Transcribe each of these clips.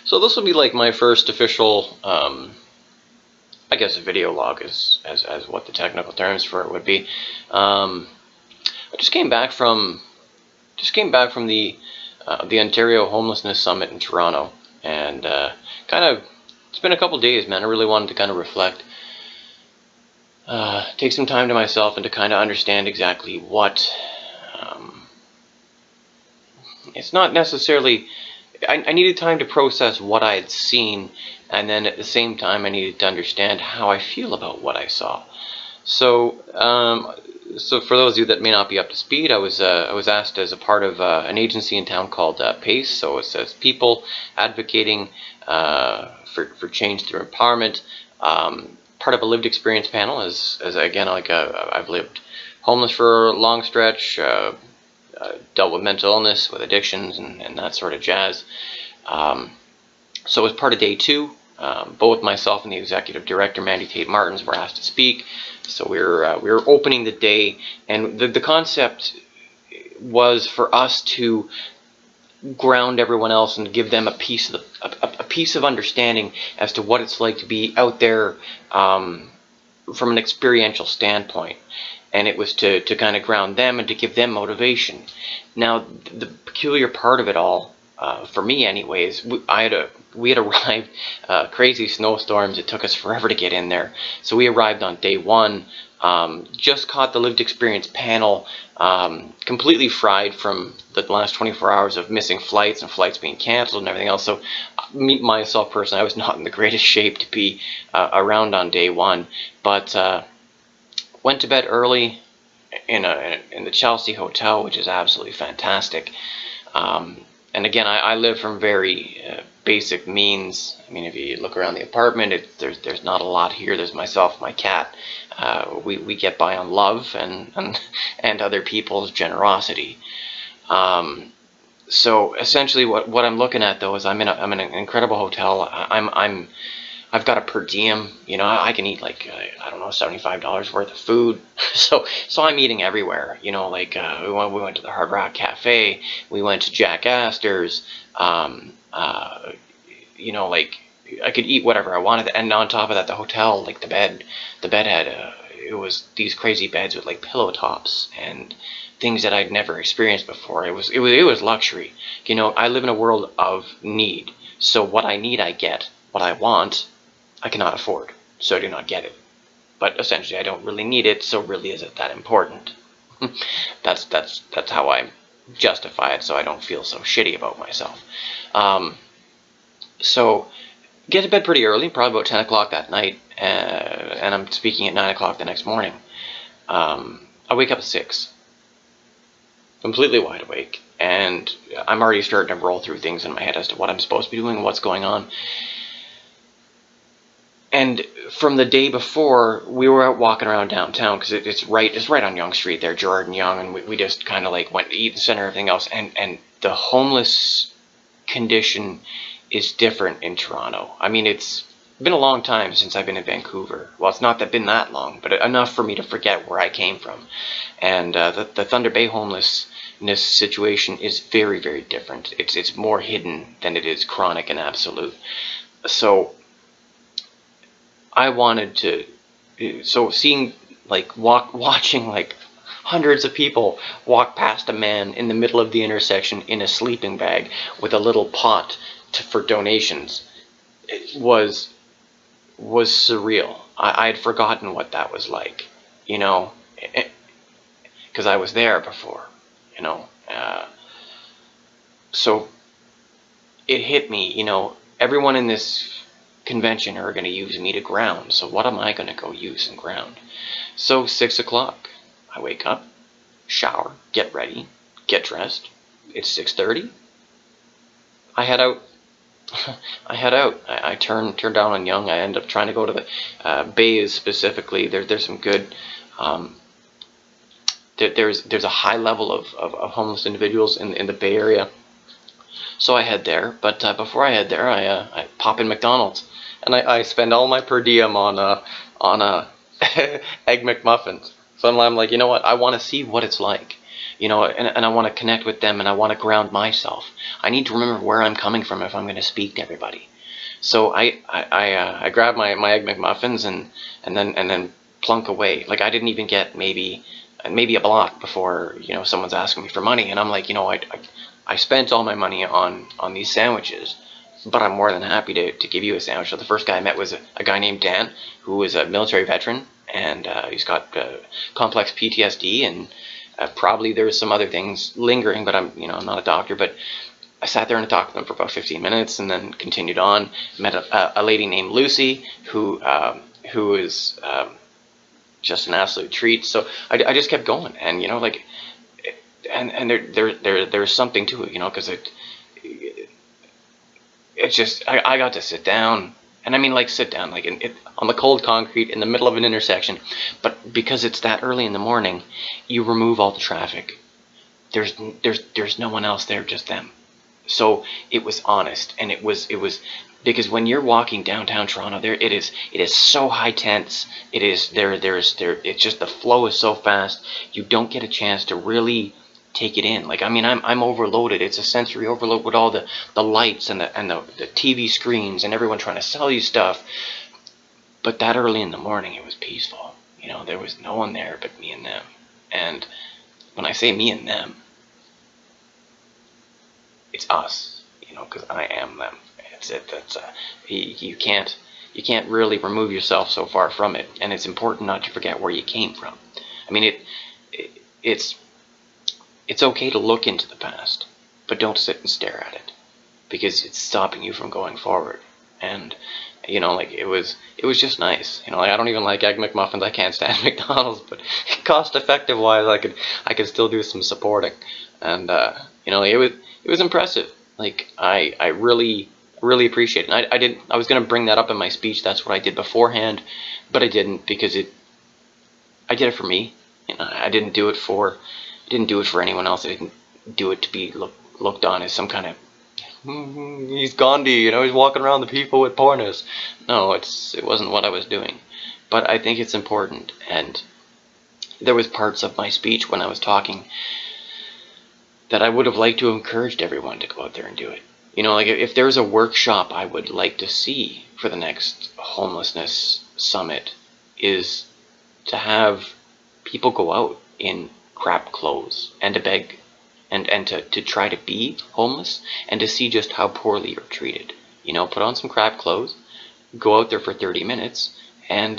So this will be like my first official, I guess, a video log is as what the technical terms for it would be. I just came back from the Ontario Homelessness Summit in Toronto, and it's been a couple days, man. I really wanted to kind of reflect, take some time to myself, and to kind of understand exactly what. It's not necessarily. I needed time to process what I had seen, and then at the same time, I needed to understand how I feel about what I saw. So, so for those of you that may not be up to speed, I was asked as a part of an agency in town called PACE. So it says People Advocating for Change Through Empowerment. Part of a lived experience panel, as again, like I've lived homeless for a long stretch. Dealt with mental illness, with addictions, and that sort of jazz. So as part of day two, both myself and the executive director, Mandy Tate Martins, were asked to speak. So we were opening the day, and the concept was for us to ground everyone else and give them a piece of understanding as to what it's like to be out there from an experiential standpoint. And it was to kind of ground them and to give them motivation. Now, the peculiar part of it all, for me anyways, we had arrived, crazy snowstorms. It took us forever to get in there. So we arrived on day one, just caught the lived experience panel, completely fried from the last 24 hours of missing flights and flights being canceled and everything else. So myself personally, I was not in the greatest shape to be around on day one. But went to bed early in the Chelsea Hotel, which is absolutely fantastic. And again, I live from very basic means. I mean, if you look around the apartment, there's not a lot here. There's myself, my cat. We get by on love and other people's generosity. So essentially, what I'm looking at though is I'm in an incredible hotel. I've got a per diem, I can eat like, I don't know, $75 worth of food. So I'm eating everywhere, we went to the Hard Rock Cafe, we went to Jack Astor's, I could eat whatever I wanted. And on top of that, the hotel, like the bed had, it was these crazy beds with like pillow tops and things that I'd never experienced before. It was luxury. I live in a world of need. So what I need, I get. What I want, I cannot afford, so I do not get it. But essentially, I don't really need it, so really is it that important? That's how I justify it, so I don't feel so shitty about myself. So get to bed pretty early, probably about 10 o'clock that night, and I'm speaking at 9 o'clock the next morning. I wake up at 6, completely wide awake, and I'm already starting to roll through things in my head as to what I'm supposed to be doing, what's going on. And from the day before, we were out walking around downtown because it's right on Yonge Street there, Jordan Yonge, and we just kind of like went to eat in the center, everything else. And the homeless condition is different in Toronto. I mean, it's been a long time since I've been in Vancouver. Well, it's not been that long, but enough for me to forget where I came from. And the Thunder Bay homelessness situation is very, very different. It's more hidden than it is chronic and absolute. So I wanted to, seeing watching like hundreds of people walk past a man in the middle of the intersection in a sleeping bag with a little pot for donations, it was surreal. I had forgotten what that was like, because I was there before, so it hit me, everyone in this convention are going to use me to ground, so what am I going to go use and ground? So 6 o'clock, I wake up, shower, get ready, get dressed. It's 6:30. I head out. I turn down on Yonge. I end up trying to go to the Bays specifically. There's some good. There's a high level of homeless individuals in the Bay Area. So I head there, but before I head there, I pop in McDonald's, and I spend all my per diem on Egg McMuffins. So I'm like, you know what? I want to see what it's like, you know, and I want to connect with them, and I want to ground myself. I need to remember where I'm coming from if I'm going to speak to everybody. So I grabbed my Egg McMuffins and then plunk away. Like, I didn't even get maybe a block before, you know, someone's asking me for money, and I'm like, you know, I spent all my money on these sandwiches, but I'm more than happy to give you a sandwich. So the first guy I met was a guy named Dan, who is a military veteran, and he's got complex PTSD, and probably there's some other things lingering, but I'm not a doctor, but I sat there and talked to them for about 15 minutes, and then continued on. Met a lady named Lucy, who is just an absolute treat. So I just kept going, and you know, like, and there's something to it, you know, because it's just I got to sit down, and I mean, like, sit down like on the cold concrete in the middle of an intersection, but because it's that early in the morning, you remove all the traffic. There's no one else there, just them. So it was honest, and it was because when you're walking downtown Toronto, it is so high tense. It is it's just, the flow is so fast. You don't get a chance to really take it in. Like, I mean, I'm overloaded. It's a sensory overload with all the lights and the TV screens and everyone trying to sell you stuff. But that early in the morning, it was peaceful. You know, there was no one there but me and them. And when I say me and them, it's us, you know, because I am them. That's you can't really remove yourself so far from it, and it's important not to forget where you came from. I mean, it's okay to look into the past, but don't sit and stare at it, because it's stopping you from going forward. And you know, like, it was just nice. You know, like, I don't even like Egg McMuffins. I can't stand McDonald's, but cost effective wise, I could still do some supporting, and you know, it was impressive. Like, I really appreciate it. And I was going to bring that up in my speech. That's what I did beforehand, but I didn't, because I did it for me. You know, I didn't do it for anyone else. I didn't do it to be looked on as some kind of, he's Gandhi, you know, he's walking around the people with pornos. No, it wasn't what I was doing. But I think it's important, and there was parts of my speech when I was talking that I would have liked to have encouraged everyone to go out there and do it. You know, like, if there's a workshop I would like to see for the next Homelessness Summit, is to have people go out in crap clothes and to beg and to try to be homeless, and to see just how poorly you're treated. You know, put on some crap clothes, go out there for 30 minutes, and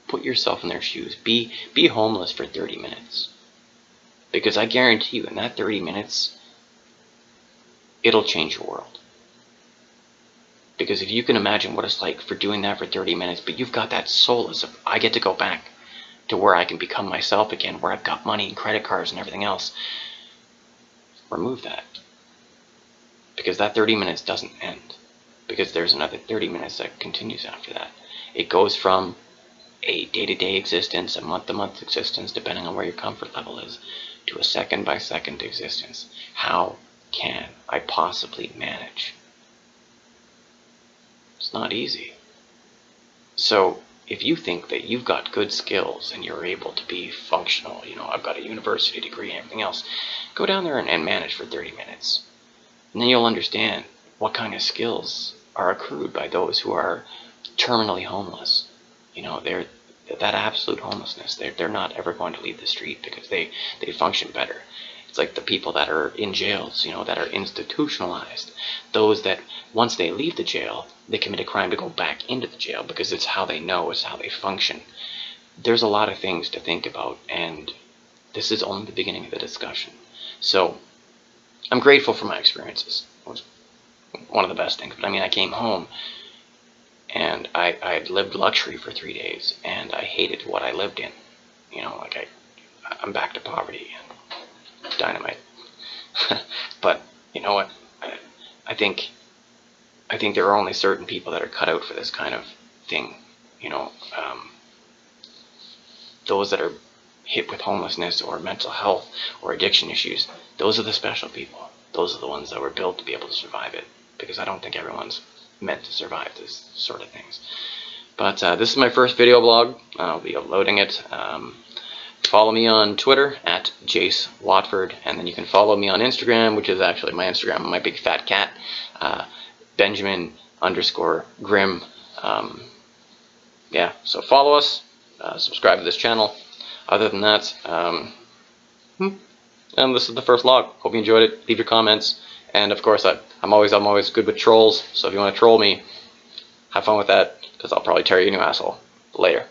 put yourself in their shoes. Be homeless for 30 minutes. Because I guarantee you, in that 30 minutes, it'll change your world. Because if you can imagine what it's like for doing that for 30 minutes, but you've got that solace of, I get to go back to where I can become myself again, where I've got money and credit cards and everything else, remove that. Because that 30 minutes doesn't end. Because there's another 30 minutes that continues after that. It goes from a day-to-day existence, a month-to-month existence, depending on where your comfort level is, to a second-by-second existence. How can I possibly manage? It's not easy. So if you think that you've got good skills and you're able to be functional, you know, I've got a university degree and everything else, go down there and manage for 30 minutes. And then you'll understand what kind of skills are accrued by those who are terminally homeless. You know, they're that absolute homelessness. They're not ever going to leave the street because they function better. It's like the people that are in jails, you know, that are institutionalized. Those that, once they leave the jail, they commit a crime to go back into the jail because it's how they know, it's how they function. There's a lot of things to think about, and this is only the beginning of the discussion. So I'm grateful for my experiences. It was one of the best things. But I mean, I came home, and I had lived luxury for 3 days, and I hated what I lived in. You know, like, I'm back to poverty and dynamite. But you know what? I think there are only certain people that are cut out for this kind of thing. You know, those that are hit with homelessness or mental health or addiction issues, those are the special people. Those are the ones that were built to be able to survive it. Because I don't think everyone's meant to survive this sort of things. But this is my first video blog. I'll be uploading it follow me on Twitter at Jase Watford, and then you can follow me on Instagram, which is actually my Instagram, my big fat cat, Benjamin_Grimm. Yeah, so follow us, subscribe to this channel. Other than that, and this is the first log. Hope you enjoyed it. Leave your comments, and of course, I'm always good with trolls. So if you want to troll me, have fun with that, because I'll probably tear you a new asshole later.